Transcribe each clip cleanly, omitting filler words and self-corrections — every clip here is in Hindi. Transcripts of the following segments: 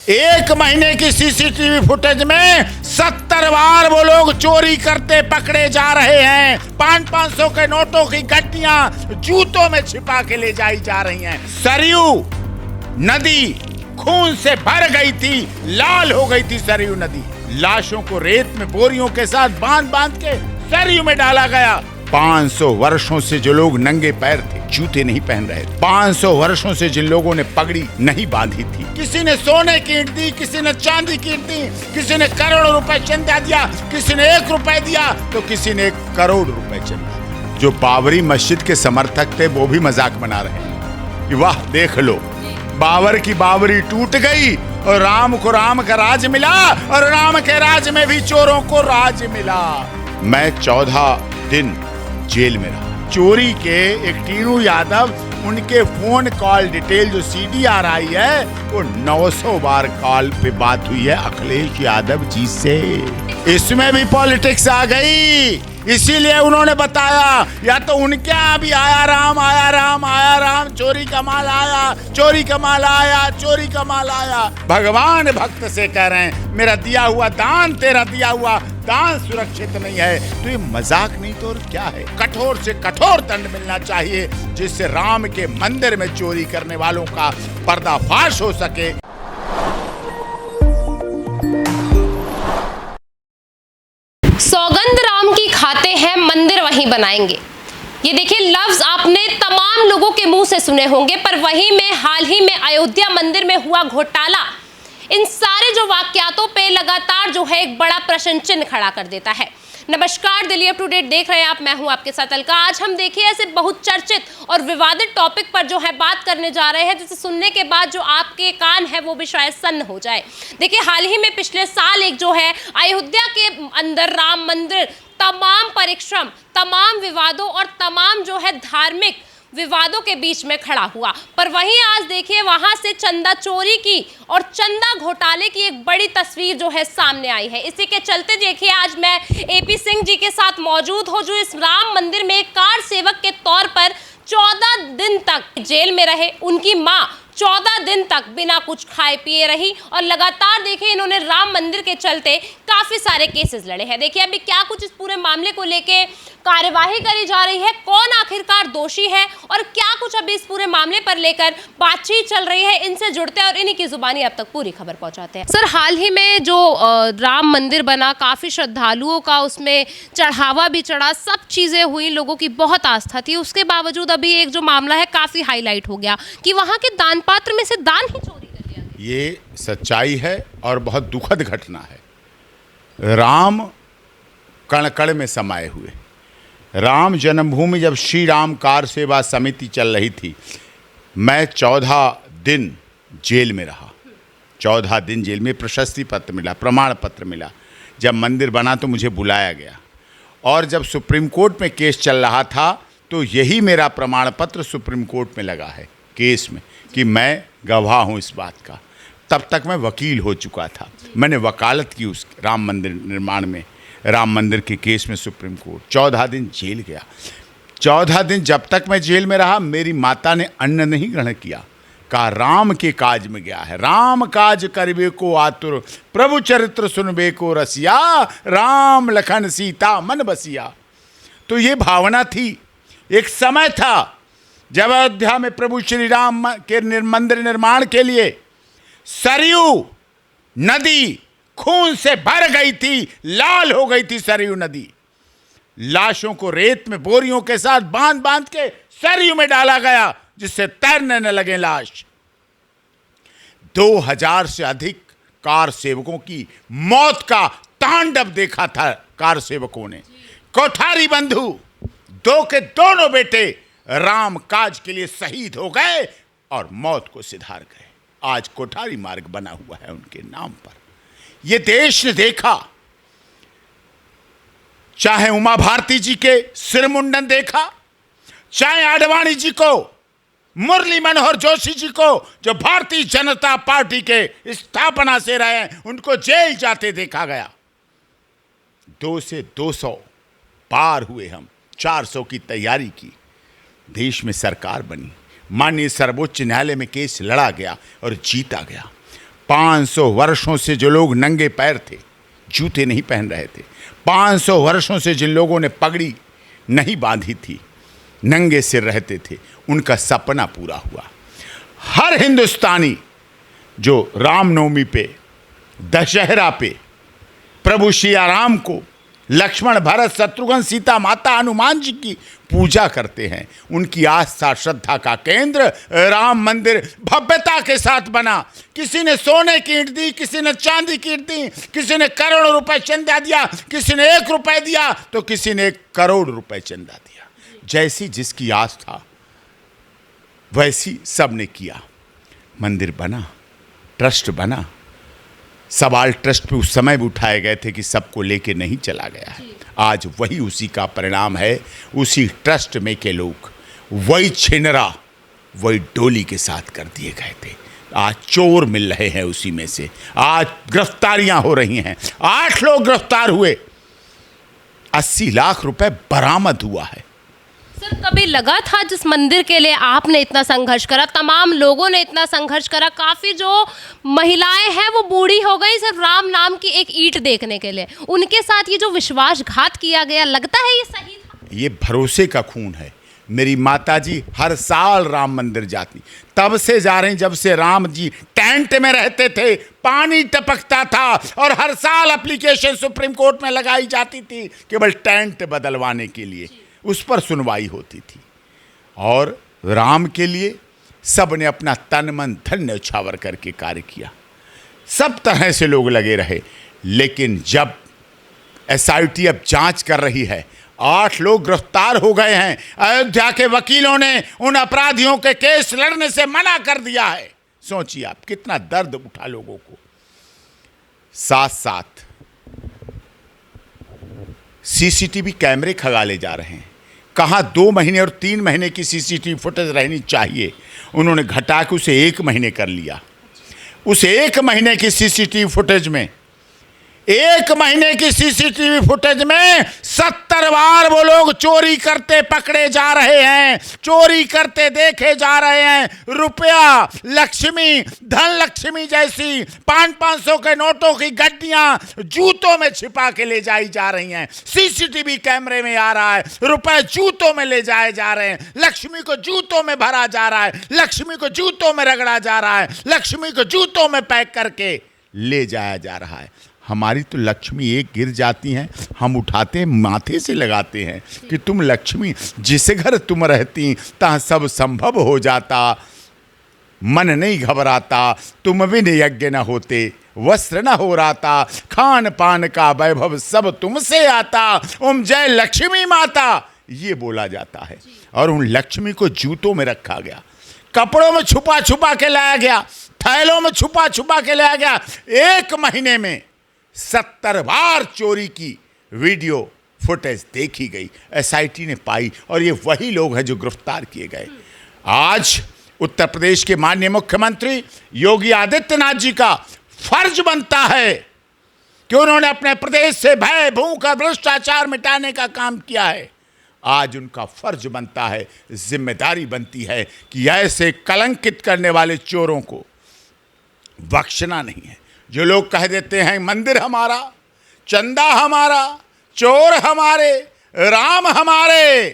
एक महीने की सीसीटीवी फुटेज में 70 बार वो लोग चोरी करते पकड़े जा रहे हैं। 500 के नोटों की गड्डियां जूतों में छिपा के ले जाई जा रही हैं। सरयू नदी खून से भर गई थी, लाल हो गई थी सरयू नदी। लाशों को रेत में बोरियों के साथ बांध के सरयू में डाला गया। 500 वर्षों से जो लोग नंगे पैर थे, जूते नहीं पहन रहे, 500 वर्षों से जिन लोगों ने पगड़ी नहीं बांधी थी, किसी ने सोने की ईंट दी, किसी ने चांदी की ईंट दी, किसी ने करोड़ों रुपए चंदा दिया, किसी ने 1 रुपए दिया तो किसी ने 1 करोड़ रुपए चंदा। जो बाबरी मस्जिद के समर्थक थे वो भी मजाक बना रहे हैं कि वाह देख लो, बाबर की बाबरी टूट गई और राम को राम का राज मिला और राम के राज में भी चोरों को राज मिला। मैं 14 दिन जेल में रहा। चोरी के एक टीनू यादव, उनके फोन कॉल डिटेल जो CDR आई है वो 900 बार कॉल पे बात हुई है अखिलेश यादव जी से। इसमें भी पॉलिटिक्स आ गई, इसीलिए उन्होंने बताया या तो उनके यहाँ भी आया राम आया राम आया राम, चोरी का माल आया, चोरी का माल आया, चोरी का माल आया। भगवान भक्त से कह रहे हैं मेरा दिया हुआ दान, तेरा दिया हुआ दान सुरक्षित नहीं है। तो ये मजाक नहीं तो और क्या है। कठोर से कठोर दंड मिलना चाहिए जिससे राम के मंदिर में चोरी करने वालों का पर्दाफाश हो सके। सौगंध राम की खाते हैं, मंदिर वहीं बनाएंगे। ये देखिए लफ्ज आपने तमाम लोगों के मुंह से सुने होंगे, पर वहीं में हाल ही में अयोध्या मंदिर में हुआ घोटाला इन सारे जो वाकयातों पे लगातार जो है एक बड़ा प्रश्न चिन्ह खड़ा कर देता है। नमस्कार, दिल्ली अप टू डेट देख रहे हैं आप, मैं हूं आपके साथ अलका। आज हम देखिए ऐसे बहुत चर्चित और विवादित टॉपिक पर जो है बात करने जा रहे हैं जिसे सुनने के बाद जो आपके कान है वो भी शायद सन्न हो जाए। देखिए हाल ही में पिछले साल एक जो है अयोध्या के अंदर राम मंदिर तमाम परिश्रम, तमाम विवादों और तमाम जो है धार्मिक विवादों के बीच में खड़ा हुआ, पर वहीं आज देखिए वहां से चंदा चोरी की और चंदा घोटाले की एक बड़ी तस्वीर जो है सामने आई है। इसी के चलते देखिए आज मैं AP सिंह जी के साथ मौजूद हूं, जो इस राम मंदिर में एक कार सेवक के तौर पर 14 दिन तक जेल में रहे। उनकी मां 14 दिन तक बिना कुछ खाए पिए रही और लगातार देखिए इन्होंने राम मंदिर के चलते काफी सारे केसेस लड़े हैं। देखिए अभी क्या कुछ इस पूरे मामले को लेके कार्यवाही करी जा रही है, कौन आखिरकार दोषी है और क्या कुछ अभी इस पूरे मामले पर लेकर बातचीत चल रही है, इनसे जुड़ते हैं और इन्हीं की जुबानी अब तक पूरी खबर पहुंचाते हैं। सर, हाल ही में जो राम मंदिर बना, काफी श्रद्धालुओं का उसमें चढ़ावा भी चढ़ा, सब चीजें हुई, लोगों की बहुत आस्था थी, उसके बावजूद अभी एक जो मामला है काफी हाईलाइट हो गया कि वहां के दान पात्र में से दान ही चोरी कर लिया। ये सच्चाई है और बहुत दुखद घटना है। राम कण कण में समाये हुए, राम जन्मभूमि जब श्री राम कार सेवा समिति चल रही थी, मैं 14 दिन जेल में रहा। 14 दिन जेल में, प्रशस्ति पत्र मिला, प्रमाण पत्र मिला। जब मंदिर बना तो मुझे बुलाया गया और जब सुप्रीम कोर्ट में केस चल रहा था तो यही मेरा प्रमाण पत्र सुप्रीम कोर्ट में लगा है केस में कि मैं गवाह हूँ इस बात का। तब तक मैं वकील हो चुका था, मैंने वकालत की उस राम मंदिर निर्माण में, राम मंदिर के केस में सुप्रीम कोर्ट। 14 दिन जेल गया। 14 दिन जब तक मैं जेल में रहा, मेरी माता ने अन्न नहीं ग्रहण किया, कहा राम के काज में गया है, राम काज करबे को आतुर, प्रभु चरित्र सुनबे को रसिया, राम लखन सीता मन बसिया। तो ये भावना थी। एक समय था जब अयोध्या में प्रभु श्री राम के मंदिर निर्माण के लिए सरयू नदी खून से भर गई थी, लाल हो गई थी सरयू नदी। लाशों को रेत में बोरियों के साथ बांध के सरयू में डाला गया जिससे तैरने न लगे लाश। 2000 से अधिक कार सेवकों की मौत का तांडव देखा था कार सेवकों ने। कोठारी बंधु, 2 के दोनों बेटे राम काज के लिए शहीद हो गए और मौत को सिधार गए। आज कोठारी मार्ग बना हुआ है उनके नाम पर। ये देश ने देखा, चाहे उमा भारती जी के सिरमुंडन देखा, चाहे आडवाणी जी को, मुरली मनोहर जोशी जी को जो भारतीय जनता पार्टी के स्थापना से रहे, उनको जेल जाते देखा गया। 2 से 200 पार हुए हम, 400 की तैयारी की, देश में सरकार बनी, माननीय सर्वोच्च न्यायालय में केस लड़ा गया और जीता गया। 500 वर्षों से जो लोग नंगे पैर थे, जूते नहीं पहन रहे थे, 500 वर्षों से जिन लोगों ने पगड़ी नहीं बांधी थी, नंगे सिर रहते थे, उनका सपना पूरा हुआ। हर हिंदुस्तानी जो रामनवमी पे, दशहरा पे प्रभु श्री राम को, लक्ष्मण भरत शत्रुघ्न सीता माता हनुमान जी की पूजा करते हैं, उनकी आस्था श्रद्धा का केंद्र राम मंदिर भव्यता के साथ बना। किसी ने सोने की ईंट दी, किसी ने चांदी की ईंट दी, किसी ने करोड़ों रुपए चंदा दिया, किसी ने 1 रुपए दिया तो किसी ने 1 करोड़ रुपए चंदा दिया। जैसी जिसकी आस्था वैसी सब ने किया। मंदिर बना, ट्रस्ट बना। सवाल ट्रस्ट पे उस समय भी उठाए गए थे कि सबको लेके नहीं चला गया है। आज वही उसी का परिणाम है। उसी ट्रस्ट में के लोग वही छिनरा वही डोली के साथ कर दिए गए थे। आज चोर मिल रहे हैं उसी में से। आज गिरफ्तारियां हो रही हैं। 8 लोग गिरफ्तार हुए, 80 लाख रुपए बरामद हुआ है। सर, कभी लगा था जिस मंदिर के लिए आपने इतना संघर्ष करा, तमाम लोगों ने इतना संघर्ष करा, काफ़ी जो महिलाएं हैं वो बूढ़ी हो गई सिर्फ राम नाम की एक ईंट देखने के लिए, उनके साथ ये जो विश्वासघात किया गया, लगता है ये सही था? ये भरोसे का खून है। मेरी माताजी हर साल राम मंदिर जाती, तब से जा रही जब से राम जी टेंट में रहते थे, पानी टपकता था और हर साल एप्लीकेशन सुप्रीम कोर्ट में लगाई जाती थी केवल टेंट बदलवाने के लिए, उस पर सुनवाई होती थी। और राम के लिए सब ने अपना तन मन धन न्यौछावर करके कार्य किया। सब तरह से लोग लगे रहे, लेकिन जब SIT अब जांच कर रही है, 8 लोग गिरफ्तार हो गए हैं। अयोध्या के वकीलों ने उन अपराधियों के केस लड़ने से मना कर दिया है। सोचिए आप, कितना दर्द उठा लोगों को। साथ साथ CCTV कैमरे खगाले जा रहे हैं। कहाँ 2 महीने और 3 महीने की CCTV फुटेज रहनी चाहिए, उन्होंने घटा के उसे 1 महीने कर लिया। उस 1 महीने की CCTV फुटेज में 1 महीने की CCTV फुटेज में 70 बार वो लोग चोरी करते पकड़े जा रहे हैं, चोरी करते देखे जा रहे हैं। रुपया, लक्ष्मी, धन लक्ष्मी जैसी 500 के नोटों की गड्डियां जूतों में छिपा के ले जाई जा रही हैं। CCTV कैमरे में आ रहा है, रुपए जूतों में ले जाए जा रहे हैं, लक्ष्मी को जूतों में भरा जा रहा है, लक्ष्मी को जूतों में रगड़ा जा रहा है, लक्ष्मी को जूतों में पैक करके ले जाया जा रहा है। हमारी तो लक्ष्मी एक गिर जाती हैं, हम उठाते हैं, माथे से लगाते हैं कि तुम लक्ष्मी, जिस घर तुम रहती तहाँ सब संभव हो जाता, मन नहीं घबराता, तुम बिन यज्ञ न होते, वस्त्र न हो राता, खान पान का वैभव सब तुमसे आता, ओम जय लक्ष्मी माता, ये बोला जाता है। और उन लक्ष्मी को जूतों में रखा गया, कपड़ों में छुपा छुपा के लाया गया, थैलों में छुपा छुपा के लाया गया। 1 महीने में 70 बार चोरी की वीडियो फुटेज देखी गई, SIT ने पाई, और ये वही लोग हैं जो गिरफ्तार किए गए। आज उत्तर प्रदेश के माननीय मुख्यमंत्री योगी आदित्यनाथ जी का फर्ज बनता है कि उन्होंने अपने प्रदेश से भय, भूख और भ्रष्टाचार मिटाने का काम किया है। आज उनका फर्ज बनता है, जिम्मेदारी बनती है कि ऐसे कलंकित करने वाले चोरों को बख्शना नहीं है। जो लोग कह देते हैं मंदिर हमारा, चंदा हमारा, चोर हमारे, राम हमारे,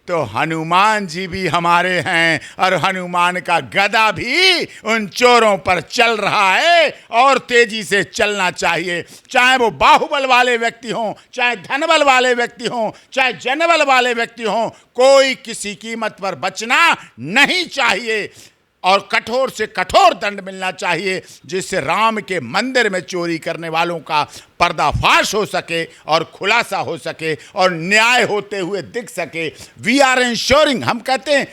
तो हनुमान जी भी हमारे हैं, और हनुमान का गदा भी उन चोरों पर चल रहा है और तेजी से चलना चाहिए। चाहे वो बाहुबल वाले व्यक्ति हों, चाहे धनबल वाले व्यक्ति हों, चाहे जनबल वाले व्यक्ति हों, कोई किसी कीमत पर बचना नहीं चाहिए। और कठोर से कठोर दंड मिलना चाहिए, जिससे राम के मंदिर में चोरी करने वालों का पर्दाफाश हो सके और खुलासा हो सके और न्याय होते हुए दिख सके। वी आर इंश्योरिंग, हम कहते हैं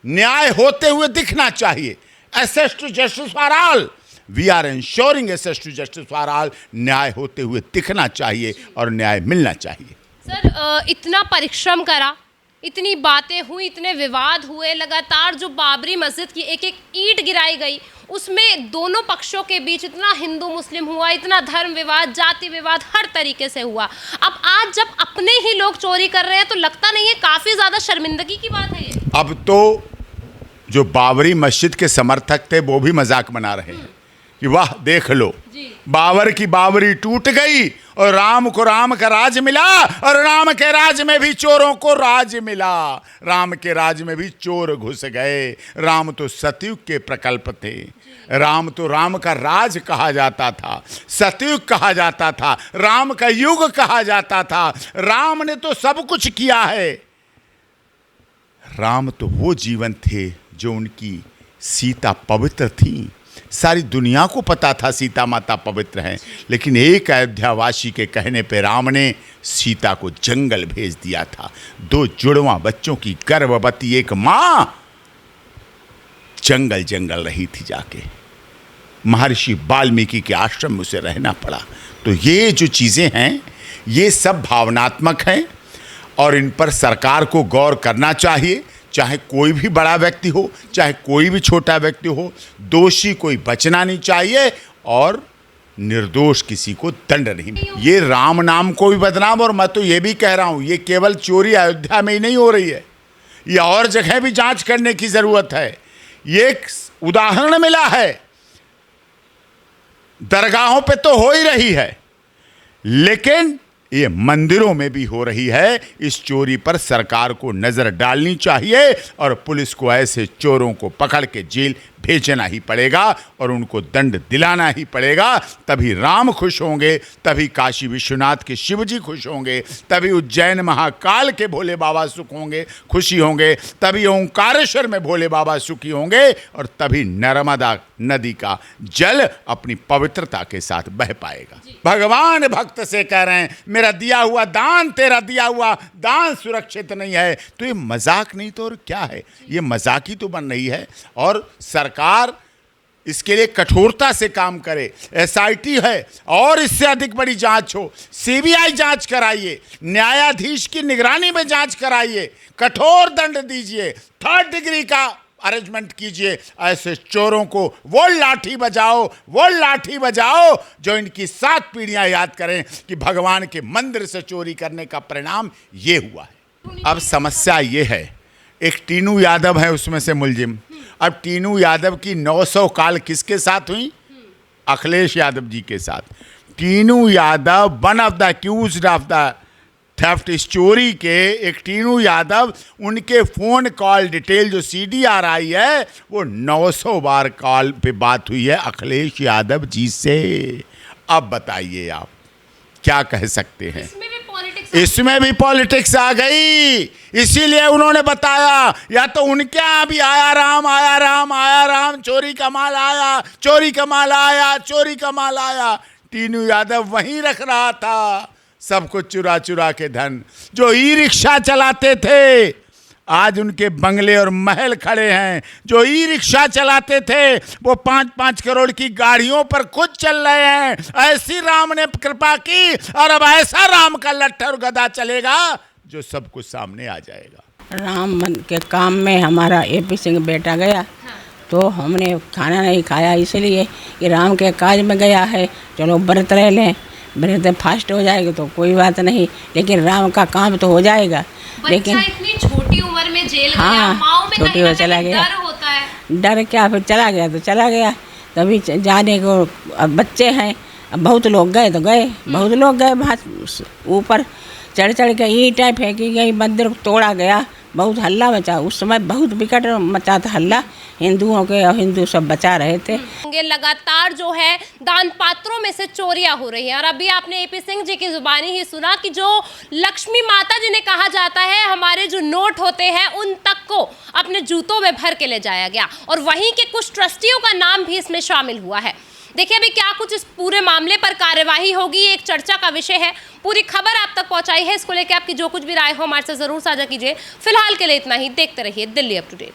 न्याय होते हुए दिखना चाहिए। Access to justice for all, we are ensuring access to justice for all. न्याय होते हुए दिखना चाहिए और न्याय मिलना चाहिए। सर, इतना परिश्रम करा, इतनी बातें हुई, इतने विवाद हुए, लगातार जो बाबरी मस्जिद की एक एक ईंट गिराई गई, उसमें दोनों पक्षों के बीच इतना हिंदू मुस्लिम हुआ, इतना धर्म विवाद, जाति विवाद, हर तरीके से हुआ। अब आज जब अपने ही लोग चोरी कर रहे हैं तो लगता नहीं है काफ़ी ज़्यादा शर्मिंदगी की बात है ये? अब तो जो बाबरी मस्जिद के समर्थक थे वो भी मजाक बना रहे हैं कि वाह देख लो, बाबर की बावरी टूट गई और राम को राम का राज मिला, और राम के राज में भी चोरों को राज मिला। राम के राज में भी चोर घुस गए। राम तो सतयुग के प्रकल्प थे। राम तो राम का राज कहा जाता था, सतयुग कहा जाता था, राम का युग कहा जाता था। राम ने तो सब कुछ किया है। राम तो वो जीवन थे जो उनकी सीता पवित्र थी। सारी दुनिया को पता था सीता माता पवित्र हैं, लेकिन एक अयोध्यावासी के कहने पे राम ने सीता को जंगल भेज दिया था। 2 जुड़वा बच्चों की गर्भवती एक मां जंगल जंगल रही थी, जाके महर्षि वाल्मीकि के आश्रम में उसे रहना पड़ा। तो ये जो चीज़ें हैं ये सब भावनात्मक हैं और इन पर सरकार को गौर करना चाहिए। चाहे कोई भी बड़ा व्यक्ति हो, चाहे कोई भी छोटा व्यक्ति हो, दोषी कोई बचना नहीं चाहिए और निर्दोष किसी को दंड नहीं। ये राम नाम को भी बदनाम, और मैं तो ये भी कह रहा हूँ ये केवल चोरी अयोध्या में ही नहीं हो रही है, ये और जगह भी जांच करने की ज़रूरत है। ये एक उदाहरण मिला है, दरगाहों पे तो हो ही रही है, लेकिन ये मंदिरों में भी हो रही है। इस चोरी पर सरकार को नजर डालनी चाहिए और पुलिस को ऐसे चोरों को पकड़ के जेल भेजना ही पड़ेगा और उनको दंड दिलाना ही पड़ेगा। तभी राम खुश होंगे, तभी काशी विश्वनाथ के शिव जी खुश होंगे, तभी उज्जैन महाकाल के भोले बाबा सुख होंगे, खुशी होंगे, तभी ओंकारेश्वर में भोले बाबा सुखी होंगे और तभी नर्मदा नदी का जल अपनी पवित्रता के साथ बह पाएगा। भगवान भक्त से कह रहे हैं मेरा दिया हुआ दान, तेरा दिया हुआ दान सुरक्षित नहीं है। तो ये मजाक नहीं तो और क्या है, ये मजाक ही तो बन रही है। और सरकार इसके लिए कठोरता से काम करे। एसआईटी है और इससे अधिक बड़ी जांच हो, सीबीआई जांच कराइए, न्यायाधीश की निगरानी में जांच कराइए, कठोर दंड दीजिए, 3rd डिग्री का अरेंजमेंट कीजिए। ऐसे चोरों को वो लाठी बजाओ जो इनकी 7 पीढ़ियां याद करें कि भगवान के मंदिर से चोरी करने का परिणाम ये हुआ है। अब समस्या ये है, एक टीनू यादव है उसमें से मुलजिम। अब टीनू यादव की 900 काल किसके साथ हुई? अखिलेश यादव जी के साथ। Tinu Yadav one of the accused of the theft, इस चोरी के एक टीनू यादव, उनके फ़ोन कॉल डिटेल जो CDR आई है वो 900 बार कॉल पे बात हुई है अखिलेश यादव जी से। अब बताइए आप क्या कह सकते हैं? इसमें भी पॉलिटिक्स आ गई। इसीलिए उन्होंने बताया या तो उनके यहाँ भी आया राम, चोरी का माल आया, चोरी का माल आया, चोरी का माल आया। टीनू यादव वहीं रख रहा था सब कुछ चुरा के धन। जो ई-रिक्शा चलाते थे आज उनके बंगले और महल खड़े हैं। जो ई-रिक्शा चलाते थे वो 5-5 करोड़ की गाड़ियों पर खुद चल रहे हैं। ऐसी राम ने कृपा की और अब ऐसा राम का लट्ठा और गदा चलेगा जो सब कुछ सामने आ जाएगा। राम के काम में हमारा AP सिंह बेटा गया तो हमने खाना नहीं खाया, इसलिए कि राम के काज में गया है, चलो व्रत रह लें, व्रत फास्ट हो जाएगा तो कोई बात नहीं, लेकिन राम का काम तो हो जाएगा। लेकिन इतनी छोटी उम्र में जेल गया, हाँ, माँ में छोटी उम्र चला गया, डर होता है। डर क्या, फिर चला गया तो चला गया। तभी जाने को अब बच्चे हैं, अब बहुत लोग गए तो गए, बहुत लोग गए वहाँ ऊपर चढ़ के ईंटें फेंकी गई, मंदिर तोड़ा गया, बहुत हल्ला मचा। उस समय बहुत विकट मचा था हल्ला, हिंदुओं के और हिंदू सब बचा रहे थे। लगातार जो है दान पात्रों में से चोरियां हो रही हैं और अभी आपने AP सिंह जी की जुबानी ही सुना कि जो लक्ष्मी माता जिन्हें कहा जाता है, हमारे जो नोट होते हैं उन तक को अपने जूतों में भर के ले जाया गया और वहीं के कुछ ट्रस्टियों का नाम भी इसमें शामिल हुआ है। देखिए अभी क्या कुछ इस पूरे मामले पर कार्यवाही होगी, एक चर्चा का विषय है। पूरी खबर आप तक पहुंचाई है, इसको लेकर आपकी जो कुछ भी राय हो हमारे से जरूर साझा कीजिए। फिलहाल के लिए इतना ही, देखते रहिए दिल्ली अप टू डेट।